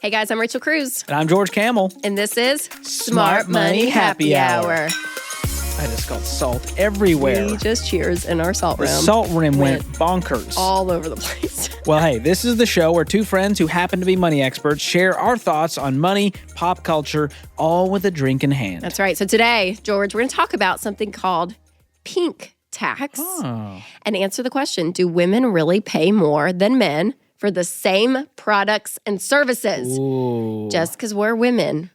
Hey guys, I'm Rachel Cruze. And I'm George Kamel. And this is Smart Money Happy Hour. I just got salt everywhere. We just cheers in our salt The room. salt rim went bonkers. All over the place. Well, hey, this is the show where two friends who happen to be money experts share our thoughts on money, pop culture, all with a drink in hand. That's right. So today, George, we're going to talk about something called pink tax and answer the question, do women really pay more than men for the same products and services? Ooh. Just because we're women,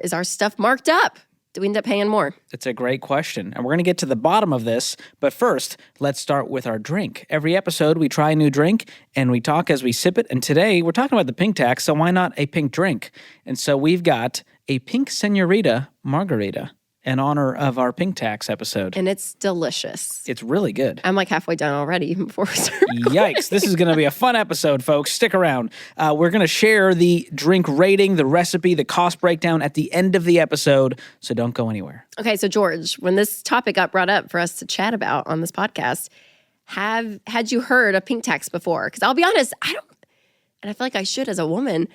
is our stuff marked up? Do we end up paying more? It's a great question, and we're going to get to the bottom of this. But first, let's start with our drink. Every episode, we try a new drink, and we talk as we sip it. And today, we're talking about the pink tax, so why not a pink drink? And so we've got a pink Señorita Margarita in honor of our pink tax episode. And it's delicious. It's really good. I'm like halfway done already, even before we start. Yikes. This is going to be a fun episode, folks. Stick around. We're going to share the drink rating, the recipe, the cost breakdown at the end of the episode, so don't go anywhere. Okay, so George, when this topic got brought up for us to chat about on this podcast, had you heard of pink tax before? Because I'll be honest, I don't, and I feel like I should as a woman.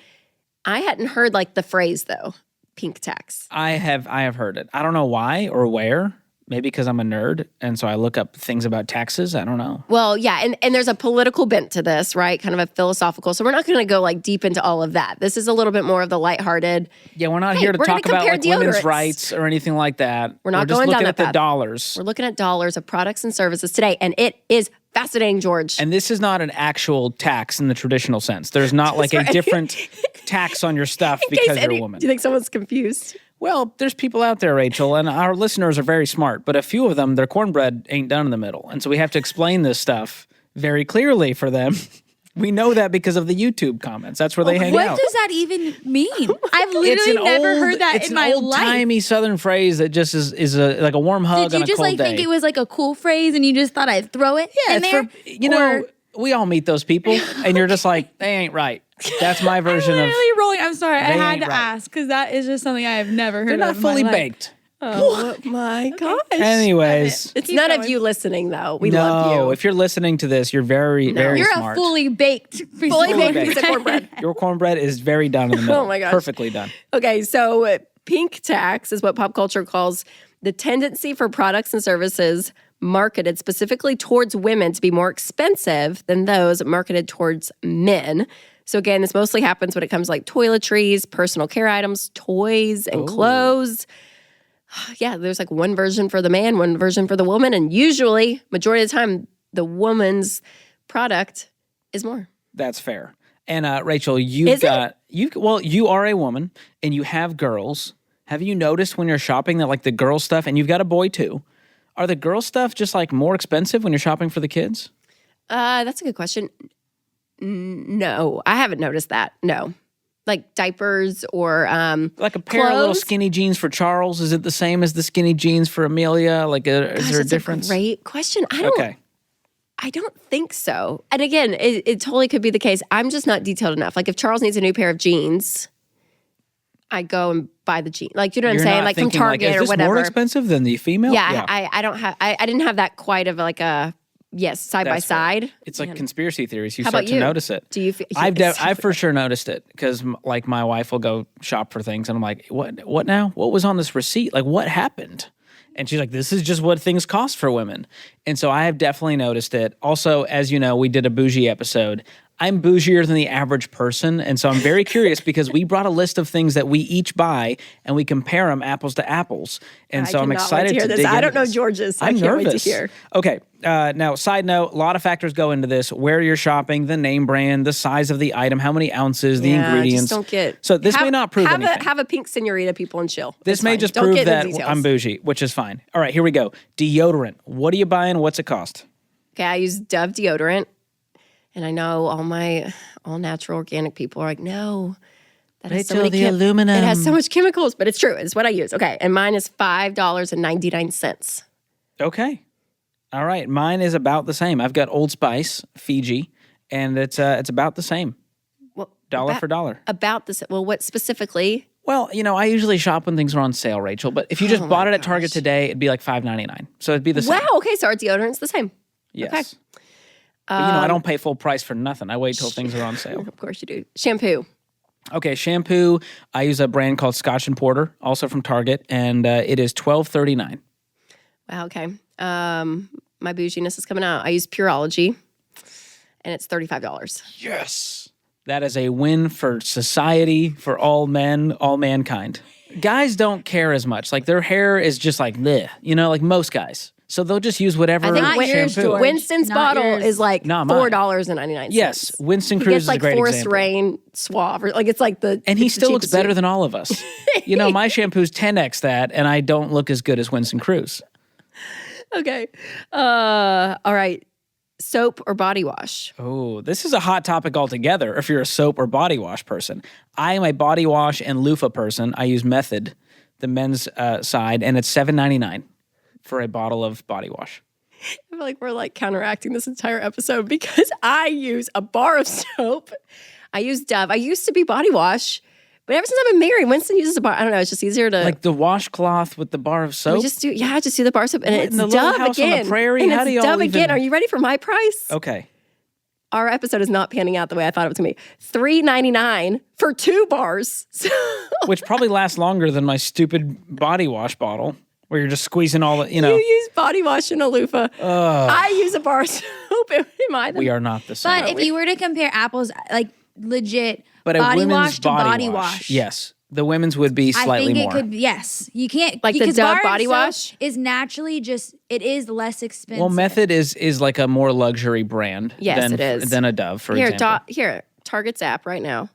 I hadn't heard like the phrase though, pink tax. I have heard it. I don't know why or where. Maybe because I'm a nerd, and so I look up things about taxes. I don't know. Well, yeah, and there's a political bent to this, right? Kind of a philosophical. So we're not going to go like deep into all of that. This is a little bit more of the lighthearted. Yeah, we're not here to talk about like women's rights or anything like that. We're not just going down looking that at the path. dollars. We're looking at dollars of products and services today, and it is fascinating, George. And this is not an actual tax in the traditional sense. There's not like a different tax on your stuff because you're a woman. Do you think someone's confused? Well, there's people out there, Rachel, and our listeners are very smart, but a few of them, their cornbread ain't done in the middle. And so we have to explain this stuff very clearly for them. We know that because of the YouTube comments. That's where they hang out. What does that even mean? I've literally never heard that in my life. It's an old-timey Southern phrase that just is like a warm hug on a cold day. Did you just like think it was like a cool phrase and you just thought I'd throw it in there? You know, we all meet those people, and you're just like, they ain't right. That's my version of. I'm literally rolling. I'm sorry. I had to right. ask because that is just something I have never heard They're of. not fully baked. Oh my gosh. Anyways. It's none of you listening, though. We love you. No, if you're listening to this, you're very You're smart. a fully baked piece Fully of baked cornbread. piece of cornbread. Your cornbread is very done in the middle. Oh my gosh. Perfectly done. Okay, so pink tax is what pop culture calls the tendency for products and services marketed specifically towards women to be more expensive than those marketed towards men. So again, this mostly happens when it comes to like toiletries, personal care items, toys, and clothes. Yeah, there's like one version for the man, one version for the woman, and usually, majority of the time, the woman's product is more. That's fair. And Rachel, you are a woman and you have girls. Have you noticed when you're shopping that like the girl stuff, and you've got a boy too, are the girl stuff just like more expensive when you're shopping for the kids? That's a good question. No, I haven't noticed that. No. Like diapers or like a pair of little skinny jeans for Charles, is it the same as the skinny jeans for Amelia? Like, is there a difference? A great question. I don't think so. And again, it totally could be the case. I'm just not detailed enough. Like if Charles needs a new pair of jeans, I go and buy the jeans. Like, you know what I'm saying? Like from Target or whatever. Is this more expensive than the female? Yeah. I don't have. I didn't have that quite of like a. Yes, side by side. It's like conspiracy theories. You How start about to you? notice it. Do you? I've for sure noticed it because like my wife will go shop for things and I'm like, what now? What was on this receipt? Like what happened? And she's like, this is just what things cost for women. And so I have definitely noticed it. Also, as you know, we did a bougie episode. I'm bougier than the average person, and so I'm very curious because we brought a list of things that we each buy, and we compare them apples to apples. And so I'm excited to dig into this. I don't know George's, so I can't wait to hear. Okay, now, side note, a lot of factors go into this. Where you're shopping, the name brand, the size of the item, how many ounces, the ingredients. Just don't get. So this may not prove anything. Have a pink Señorita, people, and chill. This may just prove that I'm bougie, which is fine. All right, here we go. Deodorant. What are you buying? What's it cost? Okay, I use Dove deodorant. And I know all natural organic people are like, no, that has so many aluminum. It has so much chemicals, but it's true. It's what I use. Okay, and mine is $5.99. Okay, all right. Mine is about the same. I've got Old Spice, Fiji, and it's about the same. Well, dollar for dollar. About this. Well, what specifically? Well, you know, I usually shop when things are on sale, Rachel. But if you just bought it at Target today, it'd be like $5.99. So it'd be the same. Wow. Okay, so our deodorant's the same. Yes. Okay. But, you know, I don't pay full price for nothing. I wait till things are on sale. Of course you do. Shampoo. Okay, shampoo. I use a brand called Scotch and Porter, also from Target, and it is $12.39. Wow, okay. My bouginess is coming out. I use Pureology, and it's $35. Yes. That is a win for society, for all men, all mankind. Guys don't care as much. Like, their hair is just like, bleh, like most guys. So they'll just use whatever I think Not yours, shampoo. George. Winston's Not bottle yours. is like Not mine. $4.99. Yes, Winston He Cruze gets is a like great Forest example. Rain Suave. Or, like, it's like the And he it's the still looks cheapest better cheap. than all of us. My shampoo's 10x that, and I don't look as good as Winston Cruze. Okay. All right. Soap or body wash? Oh, this is a hot topic altogether if you're a soap or body wash person. I am a body wash and loofah person. I use Method, the men's side, and it's $7.99 for a bottle of body wash. I feel like we're like counteracting this entire episode because I use a bar of soap. I use Dove. I used to be body wash, but ever since I've been married, Winston uses a bar. I don't know. It's just easier to Like the washcloth with the bar of soap? We just do. Yeah, I just do the bar soap, and What, it's in the little Dove house on the again. prairie? And How it's do y'all Dove again. even- Are you ready for my price? Okay. Our episode is not panning out the way I thought it was going to be. $3.99 for 2 bars. So Which probably lasts longer than my stupid body wash bottle where you're just squeezing all the, you use body wash and a loofah. I use a bar of soap. Am I the we are not the same. But if you were to compare apples, like legit But a body women's wash to body wash. Yes. The women's would be I slightly think it more. could. Yes, you can't Like the because Dove bar of body soap wash? is naturally just it is less expensive. Well, Method is like a more luxury brand Yes, than, it is. than a Dove, for here, example. here, Target's app right now.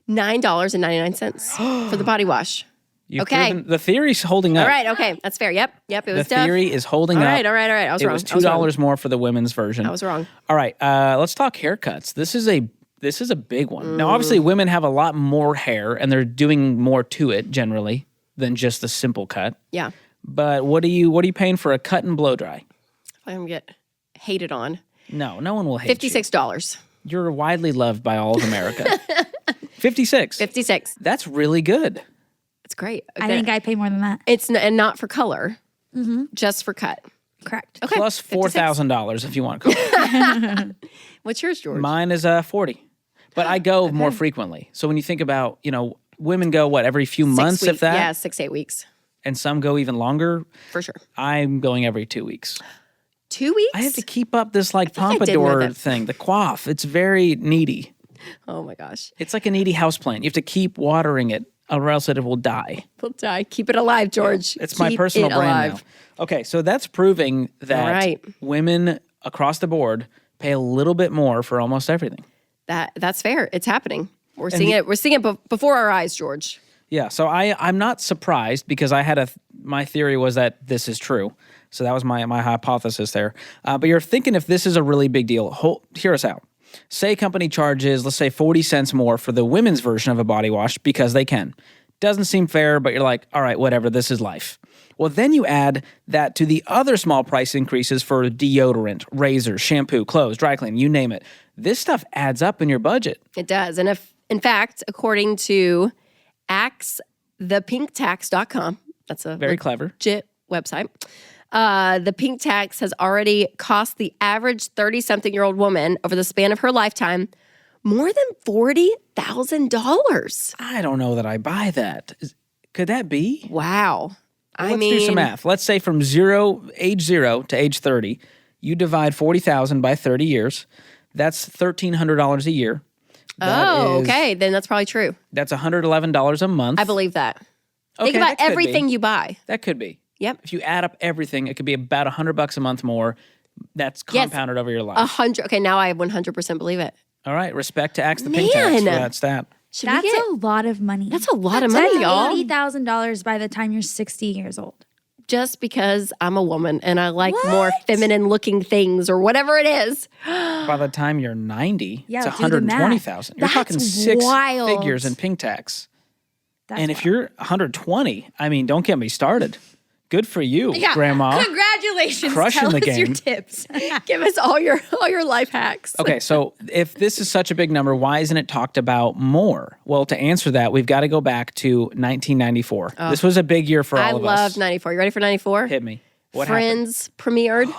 $9.99 for the body wash. You've okay. proven- the theory's holding up. All right, okay. That's fair. Yep, it The was Dove. theory is holding All up. right. I was It wrong. was I was wrong. $2 more for the women's version. I was wrong. All right, let's talk haircuts. This is a big one. Now, obviously, women have a lot more hair, and they're doing more to it generally than just the simple cut. Yeah. But what are you paying for a cut and blow dry? I'm going to get hated on. No one will hate you. $56. You're widely loved by all of America. 56. 56. That's really good. It's great. I think I pay more than that. It's and not for color, just for cut. Correct. Okay. Plus 56. $4,000 if you want color. What's yours, George? Mine is 40. But I go more frequently. So when you think about, women go every few 6 months, weeks. if that? Yeah, 6, 8 weeks And some go even longer. for sure. I'm going every 2 weeks. 2 weeks? I have to keep up this I did know pompadour that. thing, the coif. It's very needy. Oh my gosh, It's like a needy houseplant. You have to keep watering it or else it will die. we'll die. Keep it alive, George. It's my Keep personal it brand alive. now. Okay, so that's proving that All right. women across the board pay a little bit more for almost everything. That's fair. It's happening. We're seeing it. We're seeing it before our eyes, George. Yeah, so I'm not surprised because I had my theory was that this is true. So that was my hypothesis there. But you're thinking if this is a really big deal, hear us out. Say a company charges, let's say 40 cents more for the women's version of a body wash because they can. Doesn't seem fair, but you're like, all right, whatever, this is life. Well, then you add that to the other small price increases for deodorant, razor, shampoo, clothes, dry cleaning, you name it. This stuff adds up in your budget. It does. And if, in fact, according to axethepinktax.com, that's a Very clever. legit website. The pink tax has already cost the average 30-something-year-old woman over the span of her lifetime more than $40,000. I don't know that I buy that. Could that be? Wow. Let's do some math. Let's say from age 0 to age 30, you divide 40,000 by 30 years. That's $1,300 a year. Okay. Then that's probably true. That's $111 a month. I believe that. Think Okay, about that could everything be. you buy. That could be. Yep. If you add up everything, it could be about $100 a month more. That's Yes. compounded over your life. 100. Okay, now I 100% believe it. All right. Respect to Axe the Pink Tax for Man. that stat. Should That's we get a lot of money. That's a lot of money, y'all. $80,000 by the time you're 60 years old. just because I'm a woman and I like more feminine looking things or whatever it is. By the time you're 90, Yeah, it's do the math. 120,000. You're talking That's 6 wild. figures in pink tax. That's And if wild. you're 120, I mean, don't get me started. Good for you, Grandma. Congratulations. Crushing Tell the us your game. tips. Give us all your life hacks. Okay, so if this is such a big number, why isn't it talked about more? Well, to answer that, we've got to go back to 1994. This was a big year for all I of us. love 94. You ready for 94? Hit me. What happened? Friends premiered.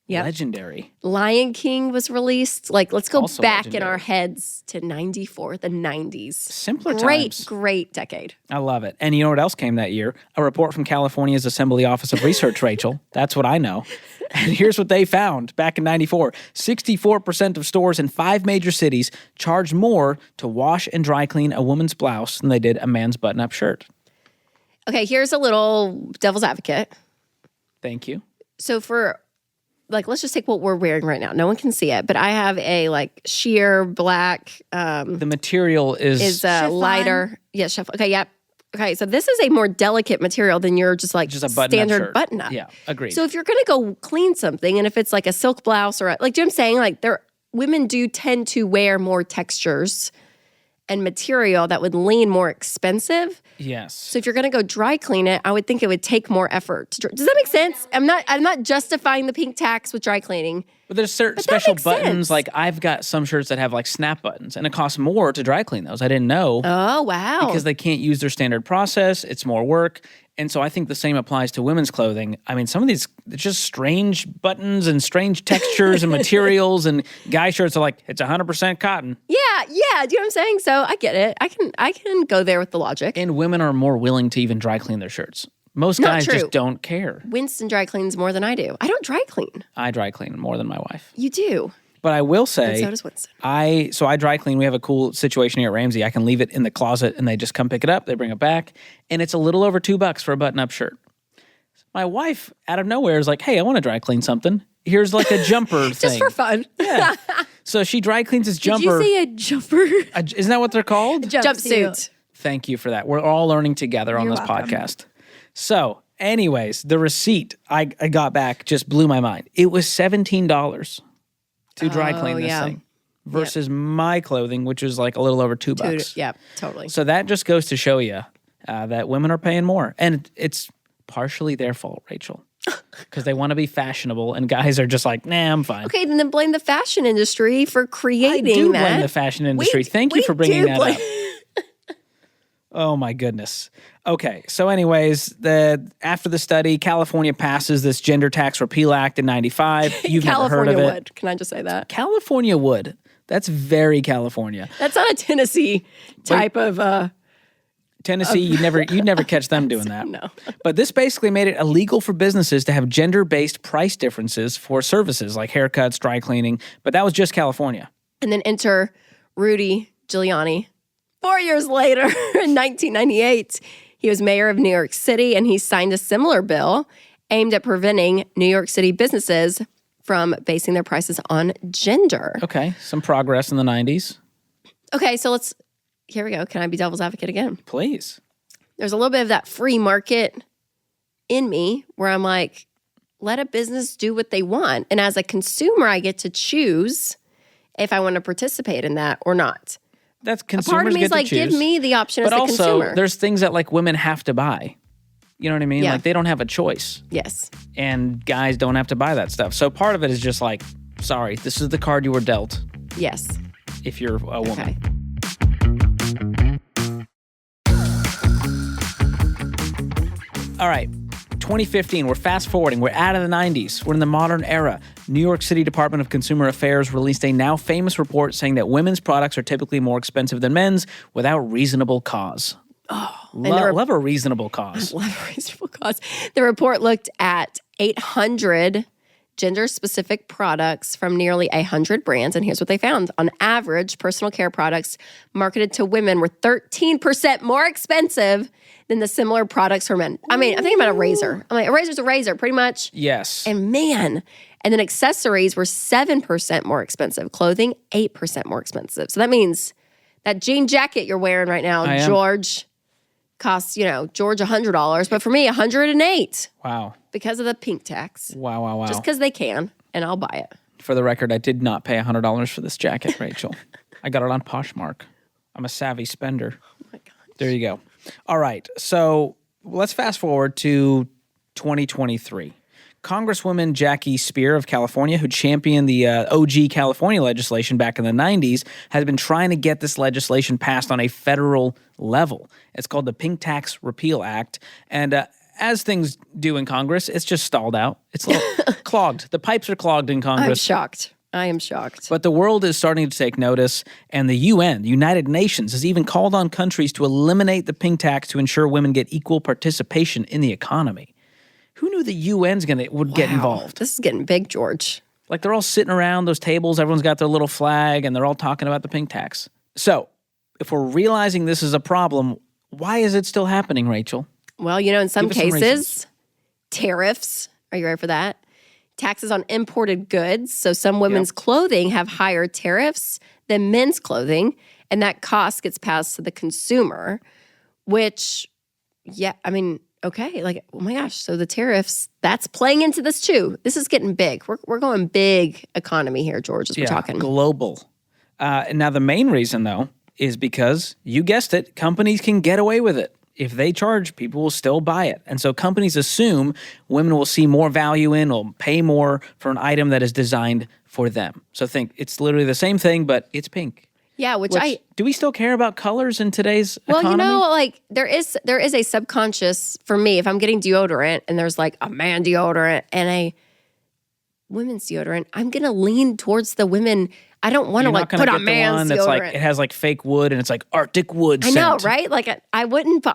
Yep. Legendary. Lion King was released. Like, let's go Also back in legendary. our heads to 94, the 90s. Simpler Great, times. great decade. I love it. And you know what else came that year? A report from California's Assembly Office of Research, Rachel. That's what I know. And here's what they found back in 94. 64% of stores in 5 major cities charged more to wash and dry clean a woman's blouse than they did a man's button-up shirt. Okay, here's a little devil's advocate. Thank you. So for, like, let's just take what we're wearing right now. No one can see it, but I have a, like, sheer black The material is lighter. Yeah, chiffon. Okay, yep. Okay, so this is a more delicate material than your just, like, just a button-up standard shirt. button-up. Yeah, agreed. So if you're going to go clean something, and if it's like a silk blouse or, like, do you know what I'm saying? Like, women do tend to wear more textures and material that would lean more expensive. Yes. So if you're going to go dry clean it, I would think it would take more effort. Does that make sense? I'm not justifying the pink tax with dry cleaning. But there's certain But that special makes buttons. sense. Like I've got some shirts that have like snap buttons, and it costs more to dry clean those. I didn't know Oh, wow. because they can't use their standard process. It's more work. And so I think the same applies to women's clothing. I mean, some of these, it's just strange buttons and strange textures and materials. And guy shirts are like, it's 100% cotton. Yeah. Do you know what I'm saying? So I get it. I can go there with the logic. And women are more willing to even dry clean their shirts. Most Not guys true. just don't care. Winston dry cleans more than I do. I don't dry clean. I dry clean more than my wife. You do. But I will And say, so does Winston. I dry clean. We have a cool situation here at Ramsey. I can leave it in the closet and they just come pick it up. They bring it back. And it's a little over $2 for a button-up shirt. My wife, out of nowhere, is like, hey, I want to dry clean something. Here's like a jumper thing. Just for fun. Yeah. So she dry cleans this jumper. Did you say a jumper? Isn't that what they're called? Jumpsuit. Thank you for that. We're all learning together on You're this welcome. podcast. So, anyways, the receipt I got back just blew my mind. It was $17 to dry clean this yeah. thing versus my clothing, which was like a little over $2. Yeah, totally. So that just goes to show you that women are paying more. And it's partially their fault, Rachel, because they want to be fashionable and guys are just like, nah, I'm fine. Okay, then blame the fashion industry for I creating do that. blame the fashion industry. Thank you we for bringing do that blame- up. Oh my goodness. Okay, so anyways, after the study, California passes this Gender Tax Repeal Act in 95. You've never heard California of it. would. Can I just say that? California would. That's very California. That's not a Tennessee type of Tennessee, you'd never catch them doing that. no. But this basically made it illegal for businesses to have gender-based price differences for services like haircuts, dry cleaning, but that was just California. And then enter Rudy Giuliani. 4 years later, in 1998, he was mayor of New York City, and he signed a similar bill aimed at preventing New York City businesses from basing their prices on gender. Okay, some progress in the 90s. Okay, so here we go. Can I be devil's advocate again? Please. There's a little bit of that free market in me where I'm like, let a business do what they want. And as a consumer, I get to choose if I want to participate in that or not. That's A consumers part of me get is like, to choose. give me the option But as a also, consumer. there's things that like women have to buy. You know what I mean? Yeah. Like they don't have a choice. Yes. And guys don't have to buy that stuff. So part of it is just like, sorry, this is the card you were dealt Yes. if you're a woman. Okay. All right. 2015, we're fast forwarding. We're out of the 90s. We're in the modern era. New York City Department of Consumer Affairs released a now famous report saying that women's products are typically more expensive than men's without reasonable cause. Love a reasonable cause. Love a reasonable cause. The report looked at 800 gender-specific products from nearly 100 brands, and here's what they found. On average, personal care products marketed to women were 13% more expensive than the similar products for men. I mean, I'm thinking about a razor. I'm like, a razor's a razor, pretty much. Yes. And man, and then accessories were 7% more expensive. Clothing, 8% more expensive. So that means that jean jacket you're wearing right now, I am. George, costs, George $100, but for me, $108 Wow. because of the pink tax. Wow. Just because they can, and I'll buy it. For the record, I did not pay $100 for this jacket, Rachel. I got it on Poshmark. I'm a savvy spender. Oh my God. There you go. All right. So let's fast forward to 2023. Congresswoman Jackie Spear of California, who championed the OG California legislation back in the 90s, has been trying to get this legislation passed on a federal level. It's called the Pink Tax Repeal Act. And as things do in Congress, it's just stalled out. It's a little clogged. The pipes are clogged in Congress. I'm shocked. I am shocked. But the world is starting to take notice, and the UN, the United Nations, has even called on countries to eliminate the pink tax to ensure women get equal participation in the economy. Who knew the UN's would get involved? This is getting big, George. Like they're all sitting around those tables, everyone's got their little flag, and they're all talking about the pink tax. So, if we're realizing this is a problem, why is it still happening, Rachel? Well, in some Give us some cases, reasons. tariffs. Are you ready for that? Taxes on imported goods. So some women's clothing have higher tariffs than men's clothing, and that cost gets passed to the consumer, which, okay, like, oh my gosh, so the tariffs, that's playing into this too. This is getting big. We're going big economy here, George, as we're talking. Global. Now, the main reason, though, is because, you guessed it, companies can get away with it. If they charge, people will still buy it. And so companies assume women will see more value in, will pay more for an item that is designed for them. So think it's literally the same thing, but it's pink. Yeah, do we still care about colors in today's economy? Like there is a subconscious for me. If I'm getting deodorant and there's like a man deodorant and a women's deodorant, I'm gonna lean towards the women. I don't want to like put on man's deodorant. Like it has like fake wood and it's like Arctic wood I scent. know, right? Like I wouldn't buy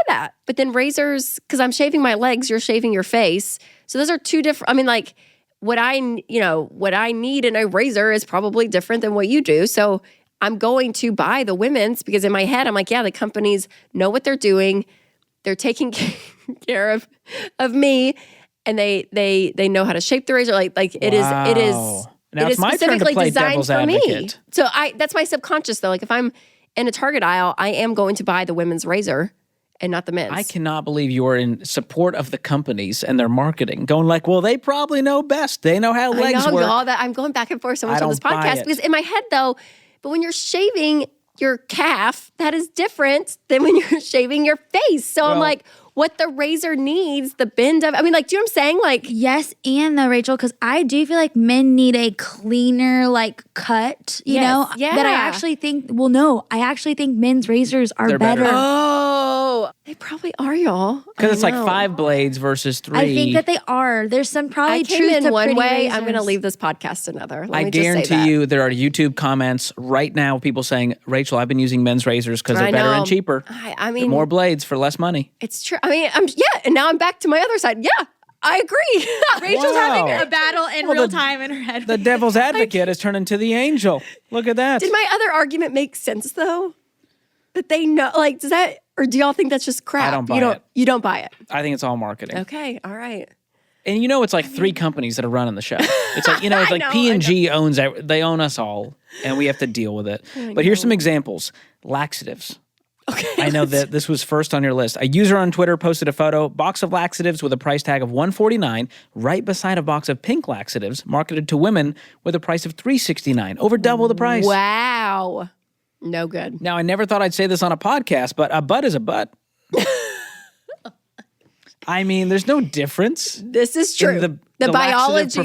that. But then razors, because I'm shaving my legs, you're shaving your face. So those are two different. I mean, like what I need in a razor is probably different than what you do. So I'm going to buy the women's because in my head I'm like, yeah, the companies know what they're doing. They're taking care of me, and they know how to shape the razor. Like it is. Now it it's is my turn to specifically play designed devil's for me. advocate. So that's my subconscious though. Like if I'm in a Target aisle, I am going to buy the women's razor and not the men's. I cannot believe you are in support of the companies and their marketing, going like, well, they probably know best. They know how legs work. All that I'm going back and forth so much on this podcast because in my head though, but when you're shaving your calf, that is different than when you're shaving your face. So I'm like, what the razor needs, the bend of, I mean, like, do you know what I'm saying? Like, yes, and though, Rachel, because I do feel like men need a cleaner, like, cut, you know? Yeah. That I actually think, I actually think men's razors are better. Oh, they probably are, y'all. Because it's like 5 blades versus 3. I think that they are. There's some probably I came truth in to one pretty way. razors. I'm going to leave this podcast another. I guarantee you there are YouTube comments right now, people saying, Rachel, I've been using men's razors because they're better and cheaper. I mean, more blades for less money. It's true. I mean, and now I'm back to my other side. Yeah, I agree. Rachel's having a battle in real time in her head. The devil's advocate has turned into the angel. Look at that. Did my other argument make sense though? That they know, like, does that, or do y'all think that's just crap? I don't buy it. You don't buy it. I think it's all marketing. Okay, all right. And it's like 3 companies that are running the show. It's like, it's like P&G owns, they own us all, and we have to deal with it. But here's some examples. Laxatives. Okay. I know that this was first on your list. A user on Twitter posted a photo, box of laxatives with a price tag of $149, right beside a box of pink laxatives marketed to women with a price of $369, over double the price. Wow. No good. Now, I never thought I'd say this on a podcast, but a butt is a butt. I mean, there's no difference. This is true. The biology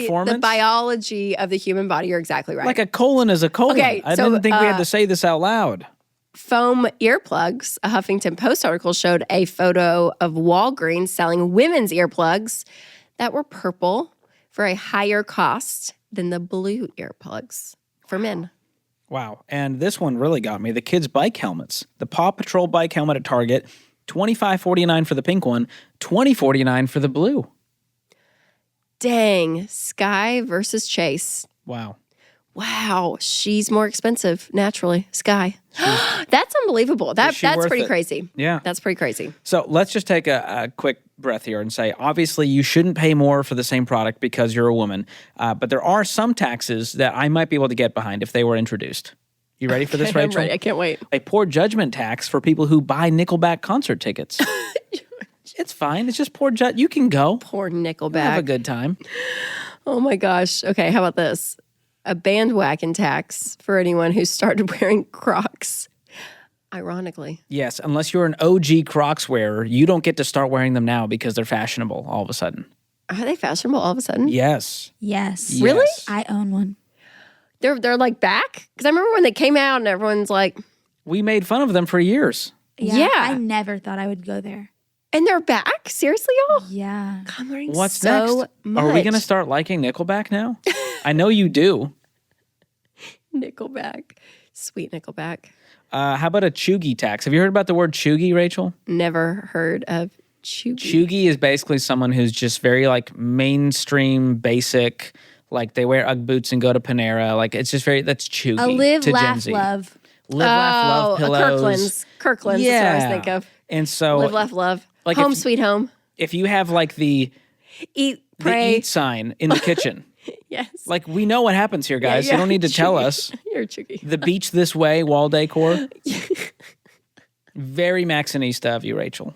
of the human body, you're exactly right. Like a colon is a colon. Okay, I didn't think we had to say this out loud. Foam earplugs. A Huffington Post article showed a photo of Walgreens selling women's earplugs that were purple for a higher cost than the blue earplugs for men. Wow. And this one really got me. The kids' bike helmets. The Paw Patrol bike helmet at Target, $25.49 for the pink one, $20.49 for the blue. Dang. Sky versus Chase. Wow. Wow, she's more expensive, naturally. Sky. That's unbelievable. That's pretty crazy. Yeah. That's pretty crazy. So let's just take a quick breath here and say, obviously, you shouldn't pay more for the same product because you're a woman. But there are some taxes that I might be able to get behind if they were introduced. You ready for this, Rachel? I'm ready. I can't wait. A poor judgment tax for people who buy Nickelback concert tickets. It's fine. It's just poor judgment. You can go. Poor Nickelback. Have a good time. Oh, my gosh. Okay, how about this? A bandwagon tax for anyone who started wearing Crocs, ironically. Yes, unless you're an OG Crocs wearer, you don't get to start wearing them now because they're fashionable all of a sudden. Are they fashionable all of a sudden? Yes. Yes. Really? I own one. They're like back? Because I remember when they came out and everyone's like... We made fun of them for years. Yeah. I never thought I would go there. And they're back? Seriously, y'all? Yeah. I'm learning What's so next? much. Are we going to start liking Nickelback now? I know you do. Nickelback. Sweet Nickelback. How about a chuggy tax? Have you heard about the word chuggy, Rachel? Never heard of chuggy. Chuggy is basically someone who's just very like mainstream, basic, like they wear Ugg boots and go to Panera. Like it's just that's chuggy A live, to Gen laugh, Z. love. Live, laugh, love pillows. Kirkland's. Kirkland's. That's what I was thinking of. And so Live, laugh, love. like Home if- sweet home. if you have like the Eat, pray. eat sign in the kitchen, Yes. like we know what happens here, guys. Yeah, You don't need to tell chuggy. us. You're chuggy. The beach this way wall decor. Very Maxinista of you, Rachel.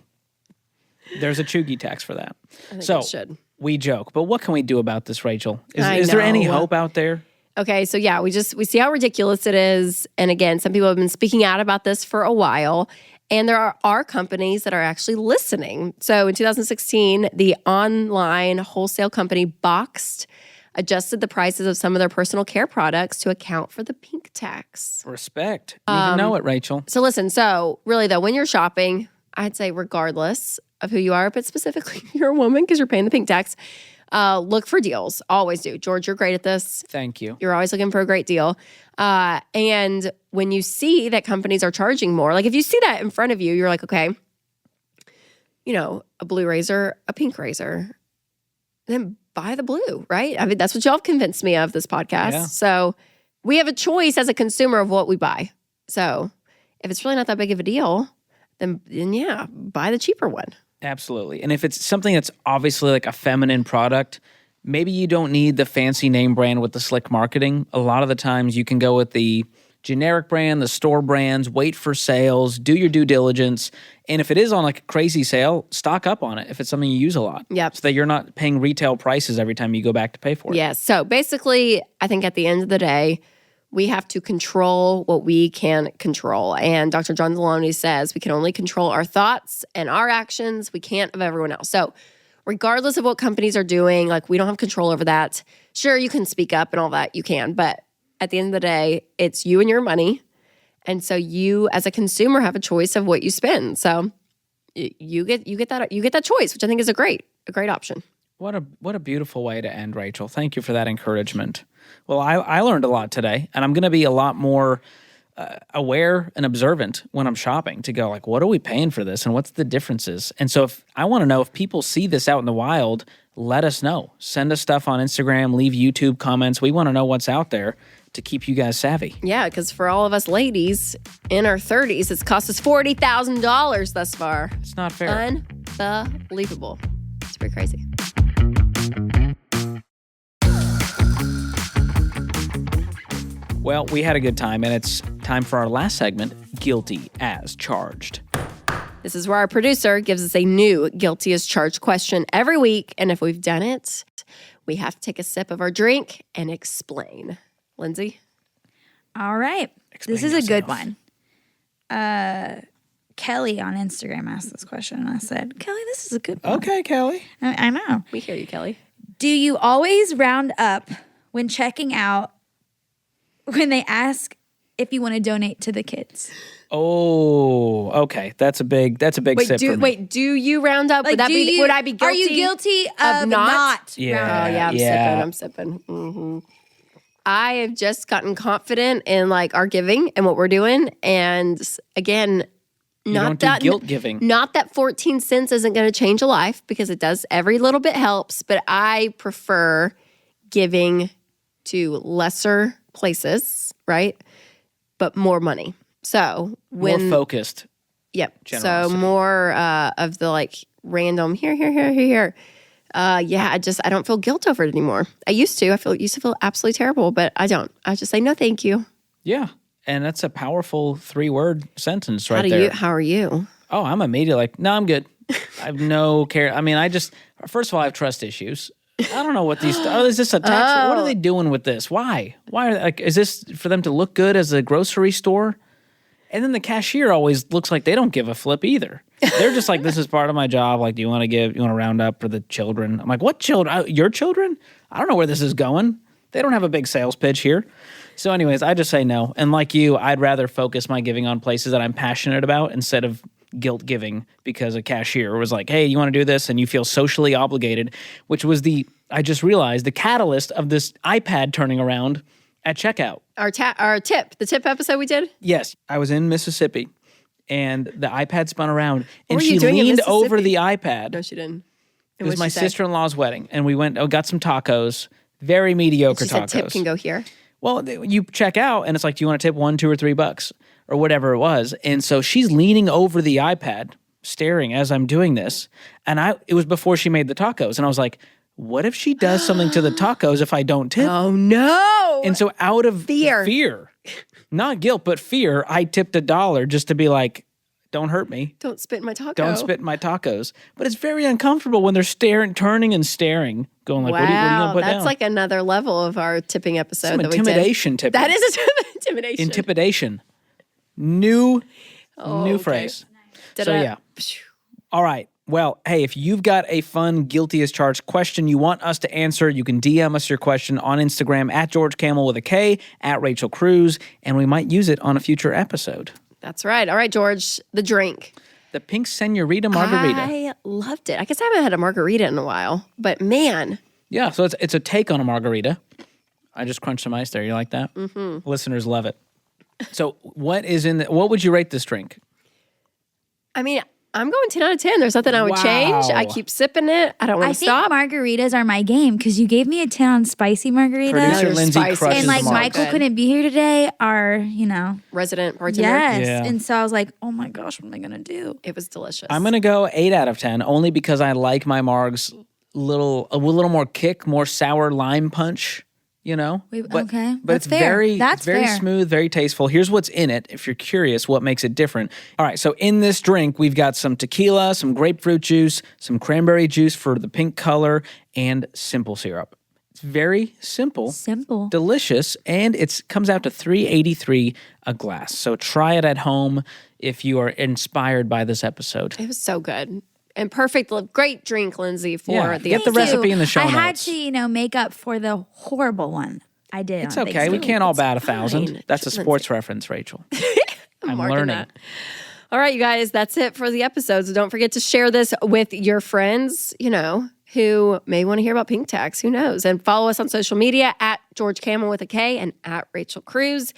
There's a chuggy tax for that. I think So it should. we joke, but what can we do about this, Rachel? I Is there any know. hope out there? Okay, so yeah, we see how ridiculous it is. And again, some people have been speaking out about this for a while. And there are companies that are actually listening. So in 2016, the online wholesale company Boxed adjusted the prices of some of their personal care products to account for the pink tax. Respect. You even know it, Rachel. So listen, so really though, when you're shopping, I'd say regardless of who you are, but specifically if you're a woman because you're paying the pink tax, look for deals. Always do. George, you're great at this. Thank you. You're always looking for a great deal. And when you see that companies are charging more, like if you see that in front of you, you're like, okay, you know, a blue razor, a pink razor, then buy the blue, right? I mean, that's what y'all have convinced me of this podcast. Yeah. So we have a choice as a consumer of what we buy. So if it's really not that big of a deal, then yeah, buy the cheaper one. Absolutely. And if it's something that's obviously like a feminine product, maybe you don't need the fancy name brand with the slick marketing. A lot of the times you can go with the generic brand, the store brands, wait for sales, do your due diligence. And if it is on like a crazy sale, stock up on it if it's something you use a lot. Yep. So that you're not paying retail prices every time you go back to pay for it. Yes. So basically, I think at the end of the day, we have to control what we can control. And Dr. John Deloney says we can only control our thoughts and our actions. We can't of everyone else. So regardless of what companies are doing, like we don't have control over that. Sure, you can speak up and all that, you can. But at the end of the day, it's you and your money. And so you as a consumer have a choice of what you spend. So you get that choice, which I think is a great option. What a beautiful way to end, Rachel. Thank you for that encouragement. Well, I learned a lot today, and I'm going to be a lot more aware and observant when I'm shopping to go like, what are we paying for this and what's the differences? And so if I want to know if people see this out in the wild, let us know. Send us stuff on Instagram, leave YouTube comments. We want to know what's out there to keep you guys savvy. Yeah, because for all of us ladies in our 30s, it's cost us $40,000 thus far. It's not fair. Unbelievable. It's pretty crazy. Well, we had a good time, and it's time for our last segment, Guilty as Charged. This is where our producer gives us a new guilty as charged question every week. And if we've done it, we have to take a sip of our drink and explain. Lindsay? All right. Explain this is a good yourself. one. Kelly on Instagram asked this question, and I said, Kelly, this is a good one. Okay, Kelly. I know. We hear you, Kelly. Do you always round up when checking out when they ask if you want to donate to the kids? Oh, okay. That's a big sip for me. Do you round up? Would I be guilty? Are you guilty of not? Yeah. I'm sipping. Mm-hmm. I have just gotten confident in like our giving and what we're doing. And again, don't do guilt giving. Not that 14 cents isn't going to change a life because it does. Every little bit helps. But I prefer giving to lesser places, right? But more money. So More focused. Yep. Generosity. So more of the like random here. I don't feel guilt over it anymore. I used to. Used to feel absolutely terrible, but I don't. I just say no, thank you. Yeah. And that's a powerful 3-word sentence right there. How are you? Oh, I'm immediately like, no, I'm good. I have no care. I mean, first of all, I have trust issues. I don't know what these, is this a tax? What are they doing with this? Why? Is this for them to look good as a grocery store? And then the cashier always looks like they don't give a flip either. They're just like, this is part of my job. Like, do you want to round up for the children? I'm like, what children? Your children? I don't know where this is going. They don't have a big sales pitch here. So anyways, I just say no. And like you, I'd rather focus my giving on places that I'm passionate about instead of guilt giving because a cashier was like, hey, you want to do this? And you feel socially obligated, which was I just realized, the catalyst of this iPad turning around at checkout. The tip episode we did? Yes. I was in Mississippi and the iPad spun around and were she you doing in leaned over Mississippi? the iPad. No, she didn't. It was my sister-in-law's wedding and we got some tacos, very mediocre She tacos. said tip can go here. Well, you check out and it's like, do you want to tip $1, $2, or $3 or whatever it was? And so she's leaning over the iPad, staring as I'm doing this. And it was before she made the tacos. And I was like, what if she does something to the tacos if I don't tip? Oh, no. And so out of Fear. Not guilt, but fear, I tipped $1 just to be like, don't hurt me. Don't spit in my taco. Don't spit in my tacos. But it's very uncomfortable when they're turning and staring, going like, wow, what are you going to put down? That's like another level of our tipping episode Some that we did. intimidation tipping. That is intimidation. Intimidation. New okay. phrase. Da-da. So yeah. All right. Well, hey, if you've got a fun guilty as charged question you want us to answer, you can DM us your question on Instagram at George Kamel with a K, at Rachel Cruze, and we might use it on a future episode. That's right. All right, George, the drink. The pink Señorita Margarita. I loved it. I guess I haven't had a margarita in a while, but man. Yeah, so it's a take on a margarita. I just crunched some ice there. You like that? Mm-hmm. Listeners love it. So what would you rate this drink? I mean, I'm going 10 out of 10. There's nothing I would change. I keep sipping it. I don't want to stop. I think margaritas are my game because you gave me a 10 on spicy margarita. Producer they're Lindsay spicy. crushes And like the marg. Michael Good. couldn't be here today, Resident bartender. yes. Yeah. And so I was like, oh my gosh, what am I going to do? It was delicious. I'm going to go 8 out of 10 only because I like my margs a little more kick, more sour lime punch, Okay, But that's it's fair. very That's it's very fair. smooth, very tasteful. Here's what's in it if you're curious what makes it different. All right, so in this drink, we've got some tequila, some grapefruit juice, some cranberry juice for the pink color, and simple syrup. It's very simple. Simple. Delicious, and it comes out to $3.83 a glass. So try it at home if you are inspired by this episode. It was so good. And perfect, great drink, Lindsay, for Yeah, the get the episode. recipe in the show I had notes. to, make up for the horrible one I did. It's on okay. We Thanksgiving. can't all bat fine. 1,000. That's a sports reference, Rachel. I'm marking learning. that. All right, you guys, that's it for the episode. So don't forget to share this with your friends, who may want to hear about pink tax. Who knows? And follow us on social media at George Kamel with a K and at Rachel Cruze.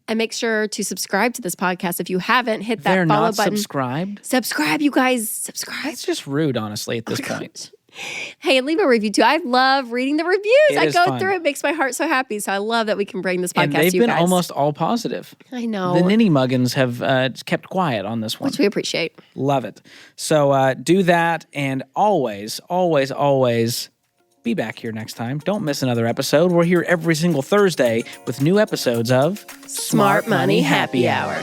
And make sure to subscribe to this podcast. If you haven't, hit that They're follow not button. subscribed. Subscribe, you guys. Subscribe. It's just rude, honestly, at this point. Hey, and leave a review too. I love reading the reviews. It I is go fun. through it. Makes my heart so happy. So I love that we can bring this podcast And they've to you been guys. almost all positive. I know. The Ninny Muggins have kept quiet on this one. Which we appreciate. Love it. So do that, and always, always, always be back here next time. Don't miss another episode. We're here every single Thursday with new episodes of Smart Money Happy Hour.